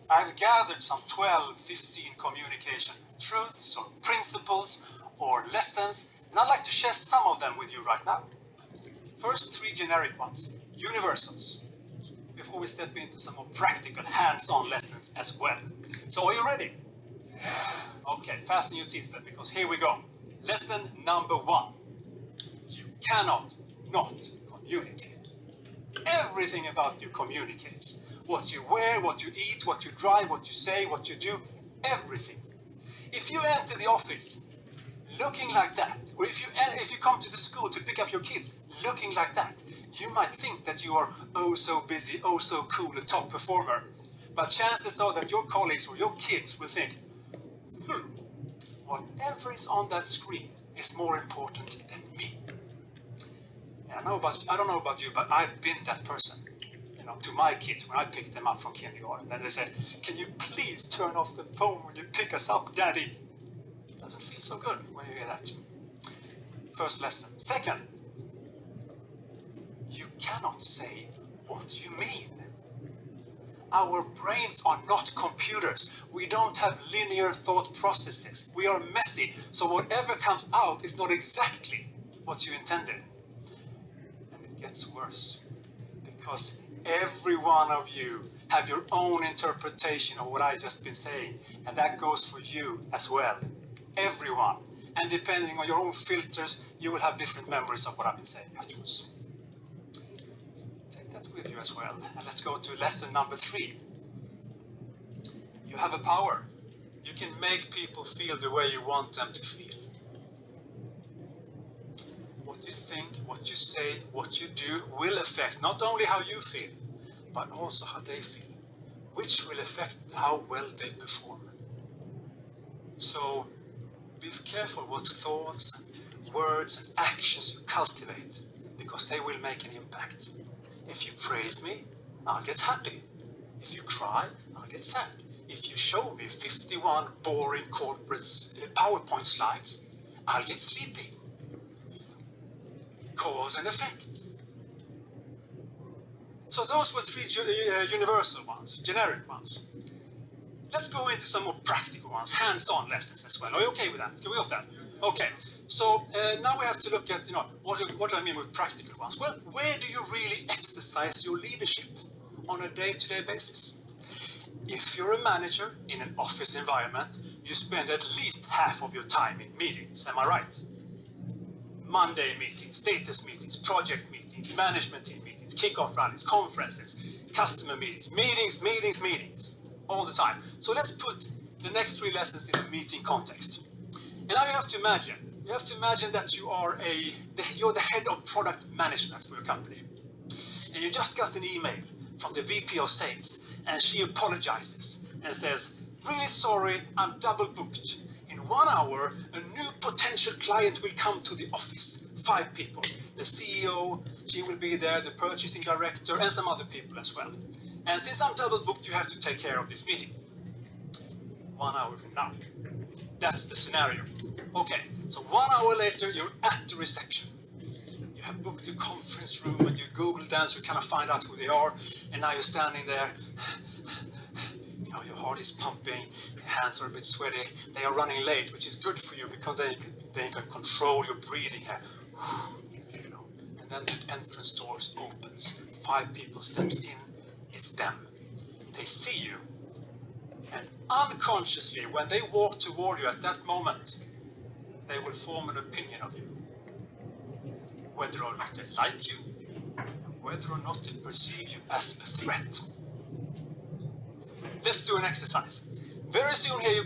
I've gathered some 12, 15 communication truths or principles or lessons, and I'd like to share some of them with you right now. First, 3 generic ones, universals, before we step into some more practical, hands-on lessons as well. So are you ready? Yes. Okay, fasten your seatbelt because here we go. Lesson number 1. You cannot not communicate. Everything about you communicates. What you wear, what you eat, what you drive, what you say, what you do, everything. If you enter the office looking like that, or if you come to the school to pick up your kids looking like that, you might think that you are oh so busy, oh so cool, a top performer. But chances are that your colleagues or your kids will think, whatever is on that screen is more important than me. And I don't know about you, but I've been that person. To my kids when I picked them up from kindergarten. And they said, can you please turn off the phone when you pick us up, Daddy? It doesn't feel so good when you hear that. First lesson. Second, you cannot say what you mean. Our brains are not computers. We don't have linear thought processes. We are messy, so whatever comes out is not exactly what you intended. And it gets worse, because every one of you have your own interpretation of what I've just been saying, and that goes for you as well. Everyone. And depending on your own filters, you will have different memories of what I've been saying afterwards. Take that with you as well. And let's go to lesson number 3. You have a power. You can make people feel the way you want them to feel. What you think, what you say, what you do will affect not only how you feel, but also how they feel, which will affect how well they perform. So be careful what thoughts, words and actions you cultivate, because they will make an impact. If you praise me, I'll get happy. If you cry, I'll get sad. If you show me 51 boring corporate PowerPoint slides, I'll get sleepy. Cause and effect. So those were 3 universal ones, generic ones. Let's go into some more practical ones, hands-on lessons as well. Are you okay with that? Can we off that? Okay. So now we have to look at, what do I mean with practical ones? Well, where do you really exercise your leadership on a day-to-day basis? If you're a manager in an office environment, you spend at least half of your time in meetings. Am I right? Monday meetings, status meetings, project meetings, management team meetings, kickoff rallies, conferences, customer meetings, all the time. So let's put the next 3 lessons in a meeting context. And now you have to imagine that you're the head of product management for your company. And you just got an email from the VP of sales, and she apologizes and says, really sorry, I'm double booked. In 1 hour, a new potential client will come to the office. 5 people. The CEO, she will be there, the purchasing director, and some other people as well. And since I'm double booked, you have to take care of this meeting. 1 hour from now. That's the scenario. Okay, so 1 hour later, you're at the reception. You have booked the conference room and you Google them to kind of find out who they are. And now you're standing there. Your heart is pumping, your hands are a bit sweaty. They are running late, which is good for you because they can control your breathing here. And then the entrance doors opens. 5 people steps in. It's them. They see you. And unconsciously, when they walk toward you at that moment, they will form an opinion of you. Whether or not they like you, whether or not they perceive you as a threat. Let's do an exercise. Very soon here